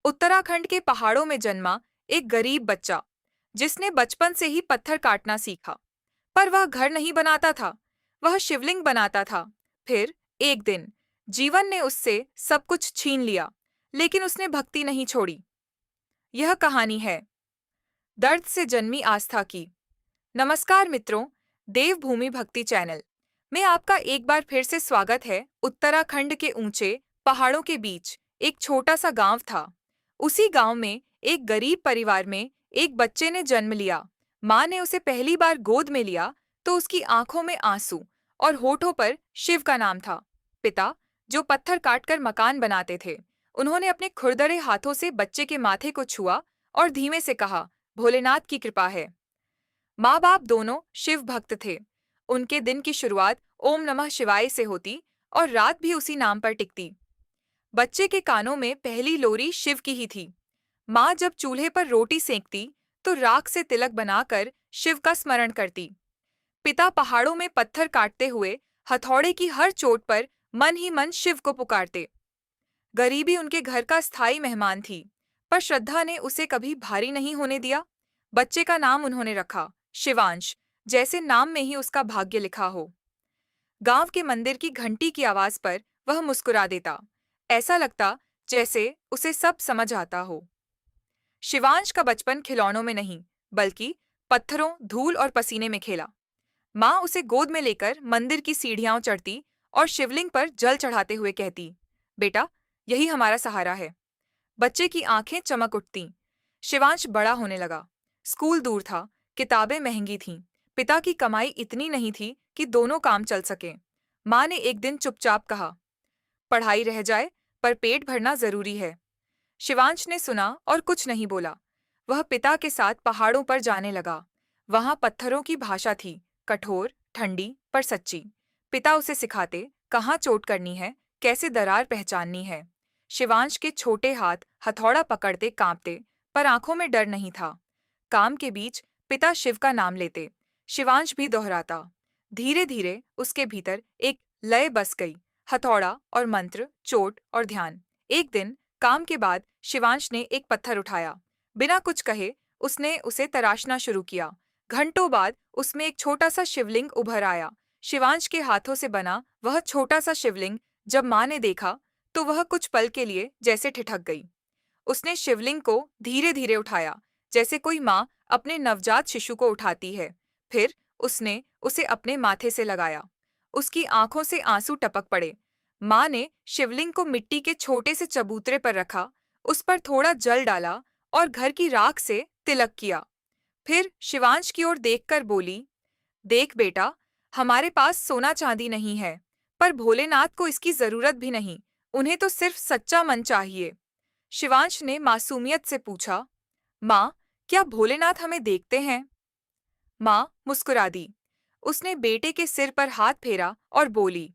उत्तराखंड के पहाड़ों में जन्मा एक गरीब बच्चा जिसने बचपन से ही पत्थर काटना सीखा। पर वह घर नहीं बनाता था, वह शिवलिंग बनाता था। फिर एक दिन जीवन ने उससे सब कुछ छीन लिया, लेकिन उसने भक्ति नहीं छोड़ी। यह कहानी है दर्द से जन्मी आस्था की। नमस्कार मित्रों, देवभूमि भक्ति चैनल में आपका एक बार फिर से स्वागत है। उत्तराखंड के ऊंचे पहाड़ों के बीच एक छोटा सा गांव था। उसी गांव में एक गरीब परिवार में एक बच्चे ने जन्म लिया। माँ ने उसे पहली बार गोद में लिया तो उसकी आंखों में आंसू और होठों पर शिव का नाम था। पिता, जो पत्थर काटकर मकान बनाते थे, उन्होंने अपने खुरदरे हाथों से बच्चे के माथे को छुआ और धीमे से कहा, भोलेनाथ की कृपा है। माँ बाप दोनों शिव भक्त थे। उनके दिन की शुरुआत ओम नमः शिवाय से होती और रात भी उसी नाम पर टिकती। बच्चे के कानों में पहली लोरी शिव की ही थी। माँ जब चूल्हे पर रोटी सेंकती तो राख से तिलक बनाकर शिव का स्मरण करती। पिता पहाड़ों में पत्थर काटते हुए हथौड़े की हर चोट पर मन ही मन शिव को पुकारते। गरीबी उनके घर का स्थायी मेहमान थी, पर श्रद्धा ने उसे कभी भारी नहीं होने दिया। बच्चे का नाम उन्होंने रखा शिवांश, जैसे नाम में ही उसका भाग्य लिखा हो। गांव के मंदिर की घंटी की आवाज पर वह मुस्कुरा देता। ऐसा लगता जैसे उसे सब समझ आता हो। शिवांश का बचपन खिलौनों में नहीं, बल्कि पत्थरों, धूल और पसीने में खेला। माँ उसे गोद में लेकर मंदिर की सीढ़ियां चढ़ती और शिवलिंग पर जल चढ़ाते हुए कहती, बेटा, यही हमारा सहारा है। बच्चे की आंखें चमक उठतीं। शिवांश बड़ा होने लगा। स्कूल दूर था, किताबें महंगी थीं, पिता की कमाई इतनी नहीं थी कि दोनों काम चल सके। माँ ने एक दिन चुपचाप कहा, पढ़ाई रह जाए, पर पेट भरना जरूरी है। शिवांश ने सुना और कुछ नहीं बोला। वह पिता के साथ पहाड़ों पर जाने लगा। वहां पत्थरों की भाषा थी, कठोर, ठंडी, पर सच्ची। पिता उसे सिखाते कहाँ चोट करनी है, कैसे दरार पहचाननी है। शिवांश के छोटे हाथ हथौड़ा पकड़ते कांपते, पर आंखों में डर नहीं था। काम के बीच पिता शिव का नाम लेते, शिवांश भी दोहराता। धीरे धीरे उसके भीतर एक लय बस गई, हथौड़ा और मंत्र, चोट और ध्यान। एक दिन काम के बाद शिवांश ने एक पत्थर उठाया। बिना कुछ कहे उसने उसे तराशना शुरू किया। घंटों बाद उसमें एक छोटा सा शिवलिंग उभर आया। शिवांश के हाथों से बना वह छोटा सा शिवलिंग जब माँ ने देखा तो वह कुछ पल के लिए जैसे ठिठक गई। उसने शिवलिंग को धीरे धीरे उठाया, जैसे कोई माँ अपने नवजात शिशु को उठाती है। फिर उसने उसे अपने माथे से लगाया। उसकी आंखों से आंसू टपक पड़े। माँ ने शिवलिंग को मिट्टी के छोटे से चबूतरे पर रखा, उस पर थोड़ा जल डाला और घर की राख से तिलक किया। फिर शिवांश की ओर देखकर बोली, देख बेटा, हमारे पास सोना चांदी नहीं है, पर भोलेनाथ को इसकी जरूरत भी नहीं। उन्हें तो सिर्फ सच्चा मन चाहिए। शिवांश ने मासूमियत से पूछा, माँ, क्या भोलेनाथ हमें देखते हैं? माँ मुस्कुरा दी। उसने बेटे के सिर पर हाथ फेरा और बोली,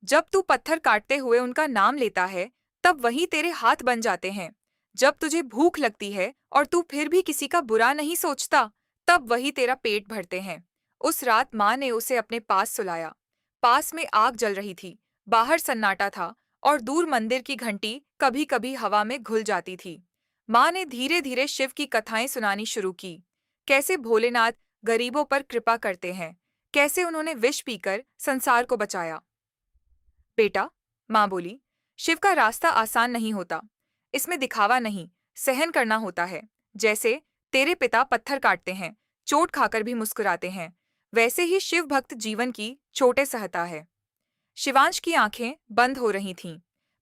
जब तू पत्थर काटते हुए उनका नाम लेता है, तब वही तेरे हाथ बन जाते हैं। जब तुझे भूख लगती है और तू फिर भी किसी का बुरा नहीं सोचता, तब वही तेरा पेट भरते हैं। उस रात माँ ने उसे अपने पास सुलाया। पास में आग जल रही थी, बाहर सन्नाटा था और दूर मंदिर की घंटी कभी कभी हवा में घुल जाती थी। माँ ने धीरे धीरे शिव की कथाएं सुनानी शुरू की। कैसे भोलेनाथ गरीबों पर कृपा करते हैं, कैसे उन्होंने विष पीकर संसार को बचाया। बेटा, माँ बोली, शिव का रास्ता आसान नहीं होता। इसमें दिखावा नहीं, सहन करना होता है। जैसे तेरे पिता पत्थर काटते हैं, चोट खाकर भी मुस्कुराते हैं, वैसे ही शिव भक्त जीवन की चोटें सहता है। शिवांश की आंखें बंद हो रही थीं,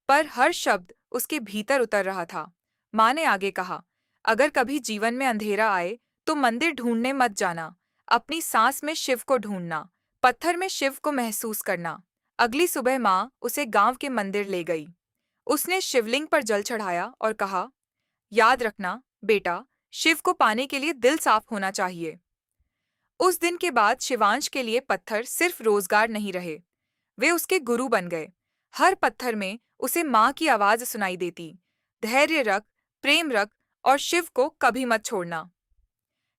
पर हर शब्द उसके भीतर उतर रहा था। माँ ने आगे कहा, अगर कभी जीवन में अंधेरा आए तो मंदिर ढूंढने मत जाना, अपनी सांस में शिव को ढूंढना, पत्थर में शिव को महसूस करना। अगली सुबह माँ उसे गांव के मंदिर ले गई। उसने शिवलिंग पर जल चढ़ाया और कहा, याद रखना बेटा, शिव को पाने के लिए दिल साफ होना चाहिए। उस दिन के बाद शिवांश के लिए पत्थर सिर्फ रोजगार नहीं रहे, वे उसके गुरु बन गए। हर पत्थर में उसे माँ की आवाज सुनाई देती, धैर्य रख, प्रेम रख और शिव को कभी मत छोड़ना।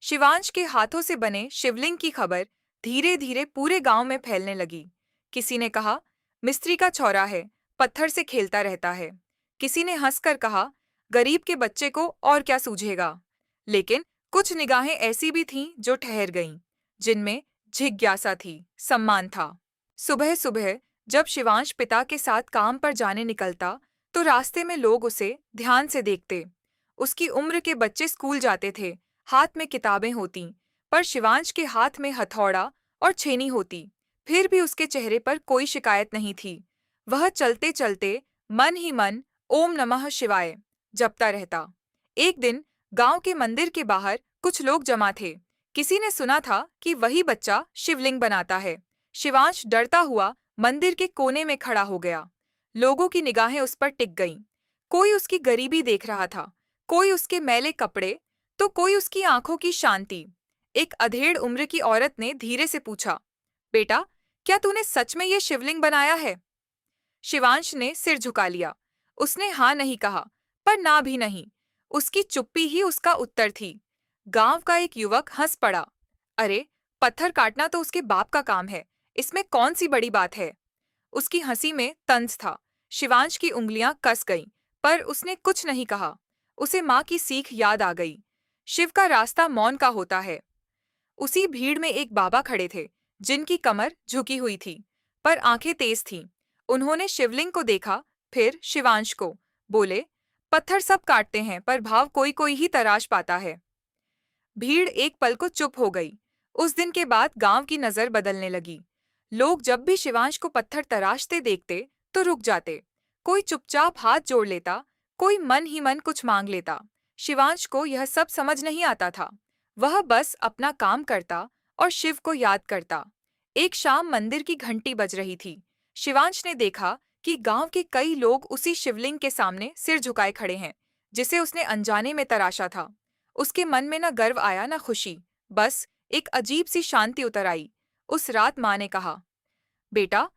शिवांश के हाथों से बने शिवलिंग की खबर धीरे धीरे पूरे गांव में फैलने लगी। किसी ने कहा, मिस्त्री का छौरा है, पत्थर से खेलता रहता है। किसी ने हंसकर कहा, गरीब के बच्चे को और क्या सूझेगा। लेकिन कुछ निगाहें ऐसी भी थीं जो ठहर गईं, जिनमें जिज्ञासा थी, सम्मान था। सुबह सुबह जब शिवांश पिता के साथ काम पर जाने निकलता, तो रास्ते में लोग उसे ध्यान से देखते। उसकी उम्र के बच्चे स्कूल जाते थे, हाथ में किताबें होतीं, पर शिवांश के हाथ में हथौड़ा और छेनी होती। फिर भी उसके चेहरे पर कोई शिकायत नहीं थी। वह चलते चलते मन ही मन ओम नमः शिवाय जपता रहता। एक दिन गांव के मंदिर के बाहर कुछ लोग जमा थे। किसी ने सुना था कि वही बच्चा शिवलिंग बनाता है। शिवांश डरता हुआ मंदिर के कोने में खड़ा हो गया। लोगों की निगाहें उस पर टिक गईं। कोई उसकी गरीबी देख रहा था, कोई उसके मैले कपड़े, तो कोई उसकी आंखों की शांति। एक अधेड़ उम्र की औरत ने धीरे से पूछा, बेटा, क्या तूने सच में ये शिवलिंग बनाया है? शिवांश ने सिर झुका लिया। उसने हाँ नहीं कहा, पर ना भी नहीं। उसकी चुप्पी ही उसका उत्तर थी। गांव का एक युवक हंस पड़ा। अरे, पत्थर काटना तो उसके बाप का काम है, इसमें कौन सी बड़ी बात है? उसकी हंसी में तंज था। शिवांश की उंगलियां कस गईं, पर उसने कुछ नहीं कहा। उसे माँ की सीख याद आ गई। शिव का रास्ता मौन का होता है। उसी भीड़ में एक बाबा खड़े थे, जिनकी कमर झुकी हुई थी, पर आंखें तेज थीं। उन्होंने शिवलिंग को देखा, फिर शिवांश को। बोले, पत्थर सब काटते हैं, पर भाव कोई कोई ही तराश पाता है। भीड़ एक पल को चुप हो गई। उस दिन के बाद गांव की नजर बदलने लगी। लोग जब भी शिवांश को पत्थर तराशते देखते, तो रुक जाते। कोई चुपचाप हाथ जोड़ लेता, कोई मन ही मन कुछ मांग लेता। शिवांश को यह सब समझ नहीं आता था। वह बस अपना काम करता और शिव को याद करता। एक शाम मंदिर की घंटी बज रही थी। शिवांश ने देखा कि गांव के कई लोग उसी शिवलिंग के सामने सिर झुकाए खड़े हैं, जिसे उसने अनजाने में तराशा था। उसके मन में न गर्व आया न खुशी, बस एक अजीब सी शांति उतर आई। उस रात माँ ने कहा, बेटा,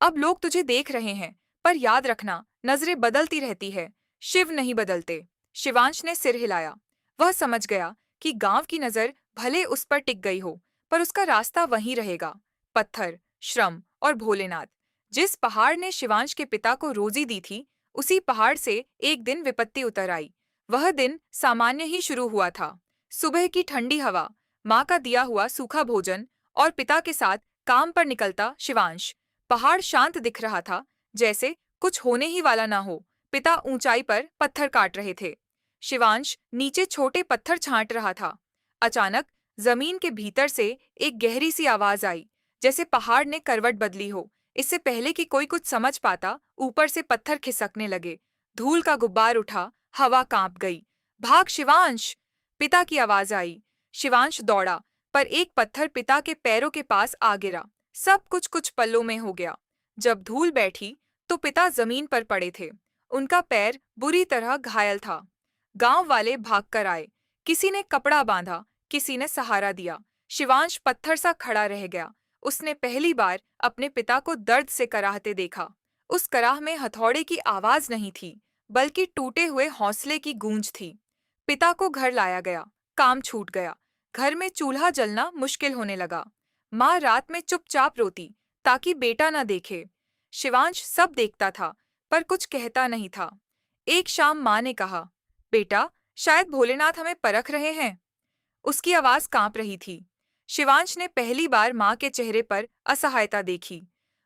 अब लोग तुझे देख रहे हैं, पर याद रखना, नजरें बदलती रहती है, शिव नहीं बदलते। शिवांश ने सिर हिलाया। वह समझ गया कि गांव की नजर भले उस पर टिक गई हो, पर उसका रास्ता वहीं रहेगा। पत्थर, श्रम और भोलेनाथ। जिस पहाड़ ने शिवांश के पिता को रोजी दी थी, उसी पहाड़ से एक दिन विपत्ति उतर आई। वह दिन सामान्य ही शुरू हुआ था। सुबह की ठंडी हवा, माँ का दिया हुआ सूखा भोजन और पिता के साथ काम पर निकलता शिवांश। पहाड़ शांत दिख रहा था, जैसे कुछ होने ही वाला ना हो। पिता ऊंचाई पर पत्थर काट रहे थे। शिवांश नीचे छोटे पत्थर छांट रहा था। अचानक जमीन के भीतर से एक गहरी सी आवाज आई, जैसे पहाड़ ने करवट बदली हो। इससे पहले कि कोई कुछ समझ पाता, ऊपर से पत्थर खिसकने लगे। धूल का गुब्बार उठा, हवा कांप गई। भाग शिवांश! पिता की आवाज आई। शिवांश दौड़ा, पर एक पत्थर पिता के पैरों के पास आ गिरा। सब कुछ कुछ पलों में हो गया। जब धूल बैठी, तो पिता जमीन पर पड़े थे। उनका पैर बुरी तरह घायल था। गांव वाले भागकर आए। किसी ने कपड़ा बांधा, किसी ने सहारा दिया। शिवांश पत्थर सा खड़ा रह गया। उसने पहली बार अपने पिता को दर्द से कराहते देखा। उस कराह में हथौड़े की आवाज नहीं थी, बल्कि टूटे हुए हौसले की गूंज थी। पिता को घर लाया गया। काम छूट गया। घर में चूल्हा जलना मुश्किल होने लगा। माँ रात में चुपचाप रोती, ताकि बेटा न देखे। शिवांश सब देखता था, पर कुछ कहता नहीं था। एक शाम माँ ने कहा, बेटा, शायद भोलेनाथ हमें परख रहे हैं। उसकी आवाज कांप रही थी। शिवांश ने पहली बार माँ के चेहरे पर असहायता देखी।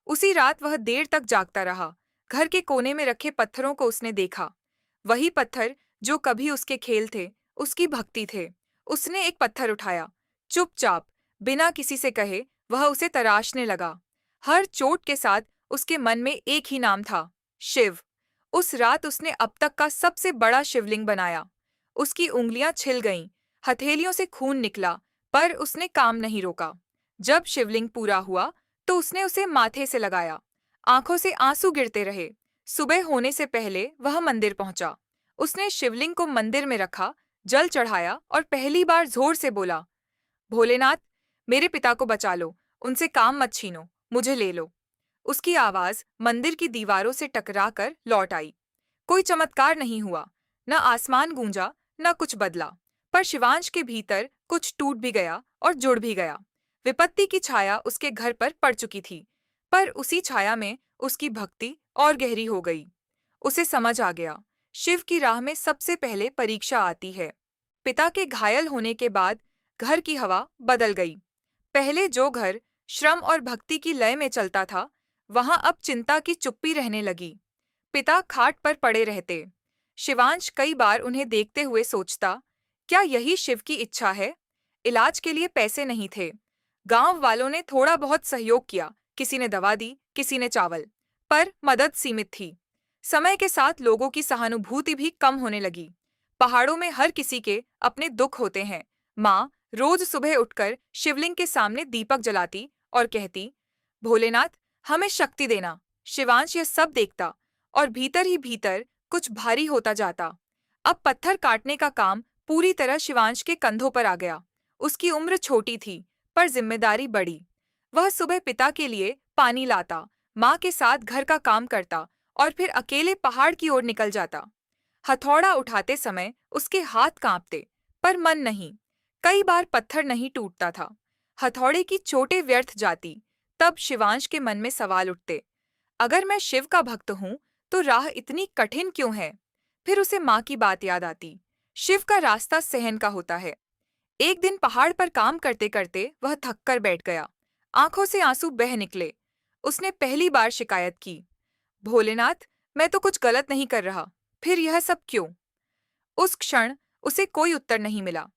उसी रात वह देर तक जागता रहा। घर के कोने में रखे पत्थरों को उसने देखा। वही पत्थर जो कभी उसके खेल थे, उसकी भक्ति थे। उसने एक पत्थर उठाया। चुपचाप, बिना किसी से कहे, वह उसे तराशने लगा। हर चोट के साथ उसके मन में एक ही नाम था, शिव। उस रात उसने अब तक का सबसे बड़ा शिवलिंग बनाया। उसकी उंगलियां छिल गईं, हथेलियों से खून निकला, पर उसने काम नहीं रोका। जब शिवलिंग पूरा हुआ, तो उसने उसे माथे से लगाया। आंखों से आंसू गिरते रहे। सुबह होने से पहले वह मंदिर पहुंचा। उसने शिवलिंग को मंदिर में रखा, जल चढ़ाया और पहली बार जोर से बोला, भोलेनाथ, मेरे पिता को बचा लो, उनसे काम मत छीनो, मुझे ले लो। उसकी आवाज मंदिर की दीवारों से टकराकर लौट आई। कोई चमत्कार नहीं हुआ, न आसमान गूंजा, न कुछ बदला, पर शिवांश के भीतर कुछ टूट भी गया और जुड़ भी गया। विपत्ति की छाया उसके घर पर पड़ चुकी थी, पर उसी छाया में उसकी भक्ति और गहरी हो गई। उसे समझ आ गया, शिव की राह में सबसे पहले परीक्षा आती है। पिता के घायल होने के बाद घर की हवा बदल गई। पहले जो घर श्रम और भक्ति की लय में चलता था, वहां अब चिंता की चुप्पी रहने लगी। पिता खाट पर पड़े रहते। शिवांश कई बार उन्हें देखते हुए सोचता, क्या यही शिव की इच्छा है? इलाज के लिए पैसे नहीं थे। गांव वालों ने थोड़ा बहुत सहयोग किया, किसी ने दवा दी, किसी ने चावल, पर मदद सीमित थी। समय के साथ लोगों की सहानुभूति भी कम होने लगी। पहाड़ों में हर किसी के अपने दुख होते हैं। माँ रोज सुबह उठकर शिवलिंग के सामने दीपक जलाती और कहती, भोलेनाथ, हमें शक्ति देना। शिवांश यह सब देखता और भीतर ही भीतर कुछ भारी होता जाता। अब पत्थर काटने का काम पूरी तरह शिवांश के कंधों पर आ गया। उसकी उम्र छोटी थी, पर जिम्मेदारी बड़ी। वह सुबह पिता के लिए पानी लाता, माँ के साथ घर का काम करता और फिर अकेले पहाड़ की ओर निकल जाता। हथौड़ा उठाते समय उसके हाथ कांपते, पर मन नहीं। कई बार पत्थर नहीं टूटता था। हथौड़े की चोटें व्यर्थ जाती। तब शिवांश के मन में सवाल उठते, अगर मैं शिव का भक्त हूं, तो राह इतनी कठिन क्यों है? फिर उसे माँ की बात याद आती। शिव का रास्ता सहन का होता है। एक दिन पहाड़ पर काम करते करते वह थक कर बैठ गया। आंखों से आंसू बह निकले। उसने पहली बार शिकायत की, भोलेनाथ, मैं तो कुछ गलत नहीं कर रहा, फिर यह सब क्यों? उस क्षण उसे कोई उत्तर नहीं मिला।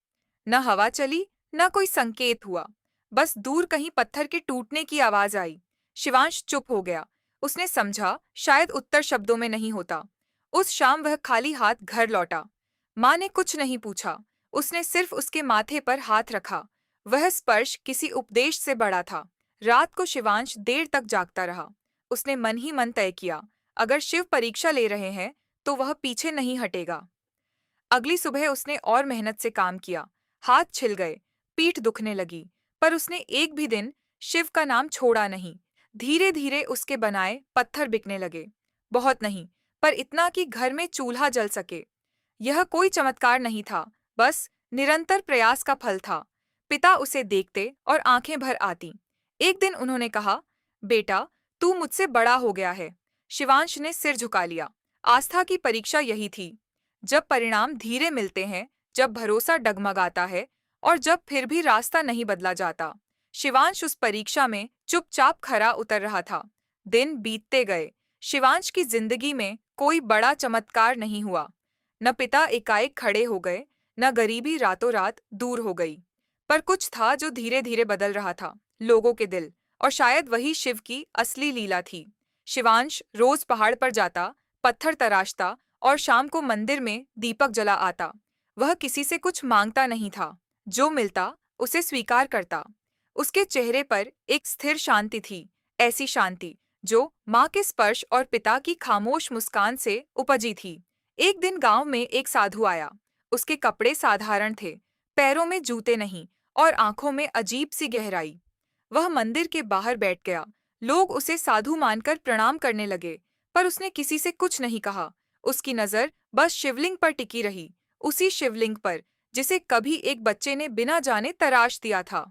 न हवा चली, न कोई संकेत हुआ। बस दूर कहीं पत्थर के टूटने की आवाज आई। शिवांश चुप हो गया। उसने समझा, शायद उत्तर शब्दों में नहीं होता। उस शाम वह खाली हाथ घर लौटा। माँ ने कुछ नहीं पूछा। उसने सिर्फ उसके माथे पर हाथ रखा। वह स्पर्श किसी उपदेश से बड़ा था। रात को शिवांश देर तक जागता रहा। उसने मन ही मन तय किया, अगर शिव परीक्षा ले रहे हैं, तो वह पीछे नहीं हटेगा। अगली सुबह उसने और मेहनत से काम किया। हाथ छिल गए, पीठ दुखने लगी, पर उसने एक भी दिन शिव का नाम छोड़ा नहीं। धीरे धीरे उसके बनाए पत्थर बिकने लगे। बहुत नहीं, पर इतना कि घर में चूल्हा जल सके। यह कोई चमत्कार नहीं था, बस निरंतर प्रयास का फल था। पिता उसे देखते और आंखें भर आती। एक दिन उन्होंने कहा, बेटा, तू मुझसे बड़ा हो गया है। शिवांश ने सिर झुका लिया। आस्था की परीक्षा यही थी। जब परिणाम धीरे मिलते हैं, जब भरोसा डगमगाता है और जब फिर भी रास्ता नहीं बदला जाता। शिवांश उस परीक्षा में चुपचाप खरा उतर रहा था। दिन बीतते गए। शिवांश की जिंदगी में कोई बड़ा चमत्कार नहीं हुआ। न पिता एकाएक खड़े हो गए, न गरीबी रातों रात दूर हो गई। पर कुछ था जो धीरे धीरे बदल रहा था, लोगों के दिल। और शायद वही शिव की असली लीला थी। शिवांश रोज पहाड़ पर जाता, पत्थर तराशता और शाम को मंदिर में दीपक जला आता। वह किसी से कुछ मांगता नहीं था। जो मिलता उसे स्वीकार करता। उसके चेहरे पर एक स्थिर शांति थी, ऐसी शांति जो माँ के स्पर्श और पिता की खामोश मुस्कान से उपजी थी। एक दिन गांव में एक साधु आया। उसके कपड़े साधारण थे, पैरों में जूते नहीं और आंखों में अजीब सी गहराई। वह मंदिर के बाहर बैठ गया। लोग उसे साधु मानकर प्रणाम करने लगे, पर उसने किसी से कुछ नहीं कहा। उसकी नजर बस शिवलिंग पर टिकी रही, उसी शिवलिंग पर जिसे कभी एक बच्चे ने बिना जाने तराश दिया था।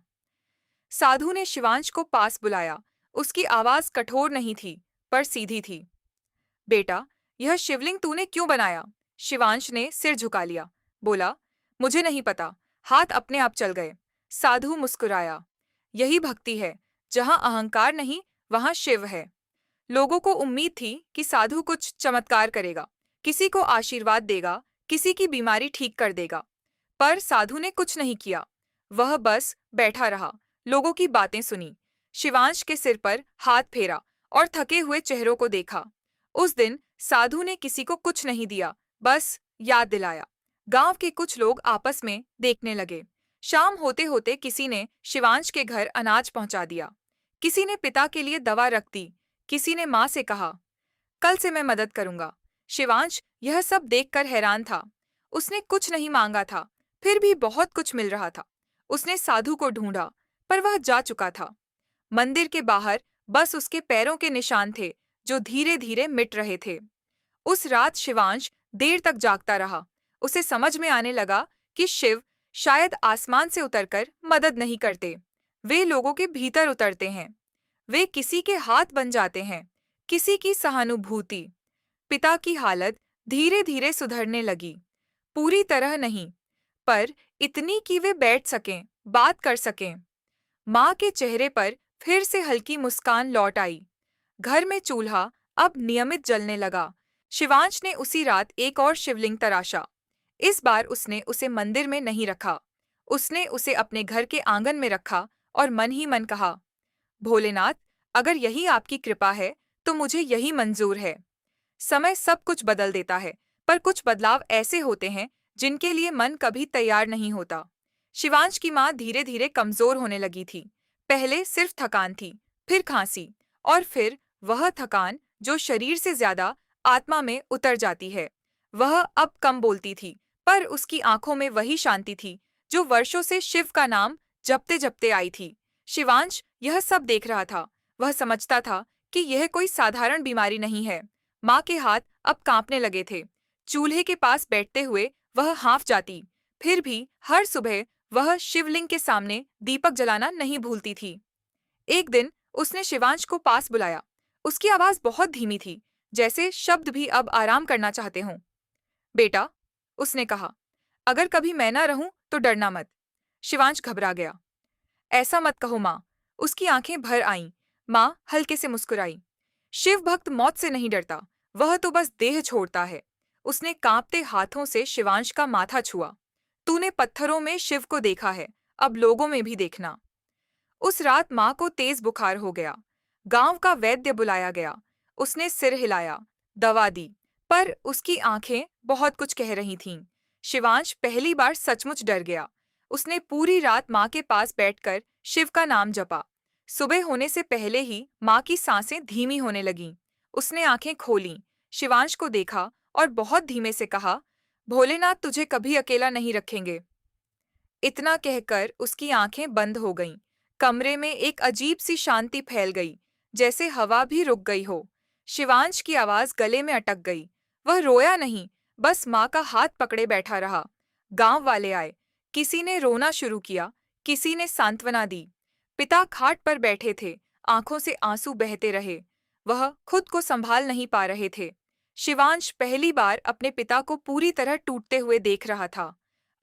साधु ने शिवांश को पास बुलाया। उसकी आवाज कठोर नहीं थी, पर सीधी थी। बेटा, यह शिवलिंग तूने क्यों बनाया? शिवांश ने सिर झुका लिया। बोला, मुझे नहीं पता, हाथ अपने आप चल गए। साधु मुस्कुराया। यही भक्ति है, जहां अहंकार नहीं, वहां शिव है। लोगों को उम्मीद थी कि साधु कुछ चमत्कार करेगा, किसी को आशीर्वाद देगा, किसी की बीमारी ठीक कर देगा। पर साधु ने कुछ नहीं किया। वह बस बैठा रहा, लोगों की बातें सुनी, शिवांश के सिर पर हाथ फेरा और थके हुए चेहरों को देखा। उस दिन साधु ने किसी को कुछ नहीं दिया, बस याद दिलाया। गांव के कुछ लोग आपस में देखने लगे। शाम होते होते किसी ने शिवांश के घर अनाज पहुंचा दिया, किसी ने पिता के लिए दवा रख दी, किसी ने माँ से कहा, कल से मैं मदद करूंगा। शिवांश यह सब देखकर हैरान था। उसने कुछ नहीं मांगा था, फिर भी बहुत कुछ मिल रहा था। उसने साधु को ढूंढा, पर वह जा चुका था। मंदिर के बाहर बस उसके पैरों के निशान थे, जो धीरे धीरे मिट रहे थे। उस रात शिवांश देर तक जागता रहा। उसे समझ में आने लगा कि शिव शायद आसमान से उतरकर मदद नहीं करते, वे लोगों के भीतर उतरते हैं। वे किसी के हाथ बन जाते हैं, किसी की सहानुभूति। पिता की हालत धीरे धीरे सुधरने लगी। पूरी तरह नहीं, पर इतनी कि वे बैठ सकें, बात कर सकें। माँ के चेहरे पर फिर से हल्की मुस्कान लौट आई। घर में चूल्हा अब नियमित जलने लगा। शिवांश ने उसी रात एक और शिवलिंग तराशा। इस बार उसने उसे मंदिर में नहीं रखा। उसने उसे अपने घर के आंगन में रखा और मन ही मन कहा, भोलेनाथ, अगर यही आपकी कृपा है तो मुझे यही मंजूर है। समय सब कुछ बदल देता है, पर कुछ बदलाव ऐसे होते हैं जिनके लिए मन कभी तैयार नहीं होता। शिवांश की माँ धीरे धीरे कमजोर होने लगी थी। पहले सिर्फ थकान थी, फिर खांसी, और फिर वह थकान जो शरीर से ज्यादा आत्मा में उतर जाती है। वह अब कम बोलती थी, पर उसकी आंखों में वही शांति थी जो वर्षों से शिव का नाम जपते जपते आई थी। शिवांश यह सब देख रहा था। वह समझता था कि यह कोई साधारण बीमारी नहीं है। माँ के हाथ अब कांपने लगे थे। चूल्हे के पास बैठते हुए वह हाँफ जाती। फिर भी हर सुबह वह शिवलिंग के सामने दीपक जलाना नहीं भूलती थी। एक दिन उसने शिवांश को पास बुलाया। उसकी आवाज बहुत धीमी थी, जैसे शब्द भी अब आराम करना चाहते हों। बेटा, उसने कहा, अगर कभी मैं ना रहूं तो डरना मत। शिवांश घबरा गया। ऐसा मत कहो माँ। उसकी आंखें भर आईं। माँ हल्के से मुस्कुराई। शिव भक्त मौत से नहीं डरता, वह तो बस देह छोड़ता है। उसने कांपते हाथों से शिवांश का माथा छुआ। तूने पत्थरों में शिव को देखा है, अब लोगों में भी देखना। उस रात माँ को तेज बुखार हो गया। गांव का वैद्य बुलाया गया। उसने सिर हिलाया, दवा दी, पर उसकी आंखें बहुत कुछ कह रही थीं। शिवांश पहली बार सचमुच डर गया। उसने पूरी रात माँ के पास बैठकर शिव का नाम जपा। सुबह होने से पहले ही माँ की सांसें धीमी होने लगीं। उसने आंखें खोलीं, शिवांश को देखा और बहुत धीमे से कहा, भोलेनाथ तुझे कभी अकेला नहीं रखेंगे। इतना कहकर उसकी आंखें बंद हो गईं। कमरे में एक अजीब सी शांति फैल गई, जैसे हवा भी रुक गई हो। शिवांश की आवाज गले में अटक गई। वह रोया नहीं, बस माँ का हाथ पकड़े बैठा रहा। गांव वाले आए। किसी ने रोना शुरू किया, किसी ने सांत्वना दी। पिता खाट पर बैठे थे, आंखों से आंसू बहते रहे। वह खुद को संभाल नहीं पा रहे थे। शिवांश पहली बार अपने पिता को पूरी तरह टूटते हुए देख रहा था।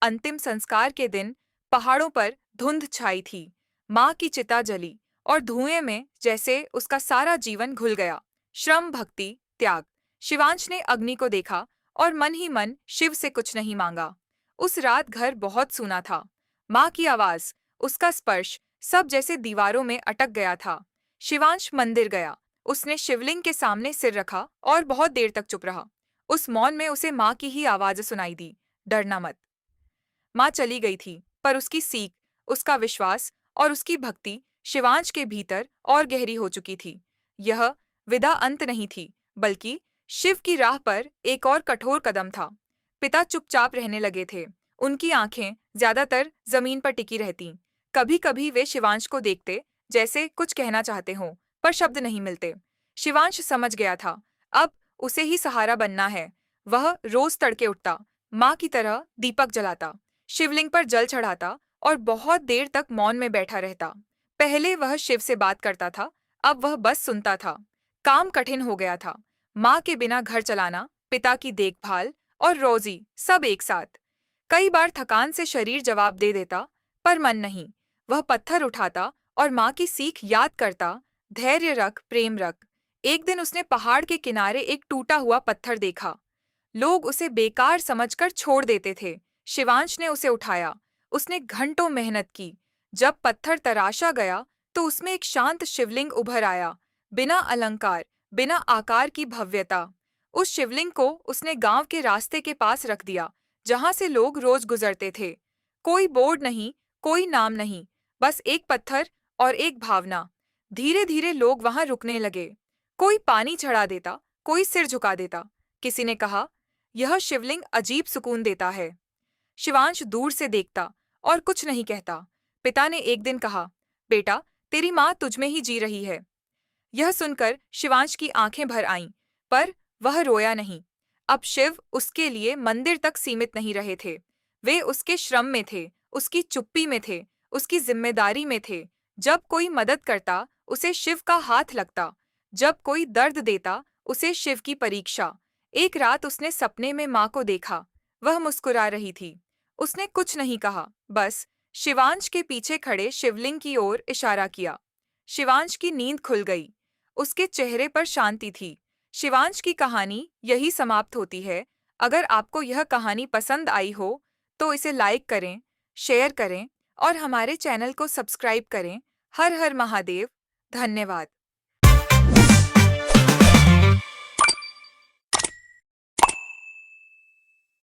अंतिम संस्कार के दिन पहाड़ों पर धुंध छाई थी। माँ की चिता जली और धुएं में जैसे उसका सारा जीवन घुल गया। श्रम, भक्ति, त्याग। शिवांश ने अग्नि को देखा और मन ही मन शिव से कुछ नहीं मांगा। उस रात घर बहुत सूना था। माँ की आवाज, उसका स्पर्श, सब जैसे दीवारों में अटक गया था। शिवांश मंदिर गया। उसने शिवलिंग के सामने सिर रखा और बहुत देर तक चुप रहा। उस मौन में उसे माँ की ही आवाज सुनाई दी, डरना मत। माँ चली गई थी, पर उसकी सीख, उसका विश्वास और उसकी भक्ति शिवांश के भीतर और गहरी हो चुकी थी। यह विदा अंत नहीं थी, बल्कि शिव की राह पर एक और कठोर कदम था। पिता चुपचाप रहने लगे थे। उनकी आंखें ज्यादातर जमीन पर टिकी रहतीं। कभी कभी वे शिवांश को देखते, जैसे कुछ कहना चाहते हों, पर शब्द नहीं मिलते। शिवांश समझ गया था, अब उसे ही सहारा बनना है। वह रोज तड़के उठता, माँ की तरह दीपक जलाता, शिवलिंग पर जल चढ़ाता और बहुत देर तक मौन में बैठा रहता। पहले वह शिव से बात करता था, अब वह बस सुनता था। काम कठिन हो गया था। माँ के बिना घर चलाना, पिता की देखभाल और रोजी, सब एक साथ। कई बार थकान से शरीर जवाब दे देता, पर मन नहीं। वह पत्थर उठाता और माँ की सीख याद करता, धैर्य रख, प्रेम रख। एक दिन उसने पहाड़ के किनारे एक टूटा हुआ पत्थर देखा। लोग उसे बेकार समझकर छोड़ देते थे। शिवांश ने उसे उठाया। उसने घंटों मेहनत की। जब पत्थर तराशा गया तो उसमें एक शांत शिवलिंग उभर आया, बिना अलंकार, बिना आकार की भव्यता। उस शिवलिंग को उसने गांव के रास्ते के पास रख दिया, जहां से लोग रोज गुजरते थे। कोई बोर्ड नहीं, कोई नाम नहीं, बस एक पत्थर और एक भावना। धीरे धीरे लोग वहां रुकने लगे। कोई पानी चढ़ा देता, कोई सिर झुका देता। किसी ने कहा, यह शिवलिंग अजीब सुकून देता है। शिवांश दूर से देखता और कुछ नहीं कहता। पिता ने एक दिन कहा, बेटा, तेरी माँ तुझमें ही जी रही है। यह सुनकर शिवांश की आंखें भर आईं, पर वह रोया नहीं। अब शिव उसके लिए मंदिर तक सीमित नहीं रहे थे। वे उसके श्रम में थे, उसकी चुप्पी में थे, उसकी जिम्मेदारी में थे। जब कोई मदद करता, उसे शिव का हाथ लगता। जब कोई दर्द देता, उसे शिव की परीक्षा। एक रात उसने सपने में माँ को देखा। वह मुस्कुरा रही थी। उसने कुछ नहीं कहा, बस शिवांश के पीछे खड़े शिवलिंग की ओर इशारा किया। शिवांश की नींद खुल गई। उसके चेहरे पर शांति थी। शिवांश की कहानी यही समाप्त होती है। अगर आपको यह कहानी पसंद आई हो, तो इसे लाइक करें, शेयर करें और हमारे चैनल को सब्सक्राइब करें। हर हर महादेव। धन्यवाद।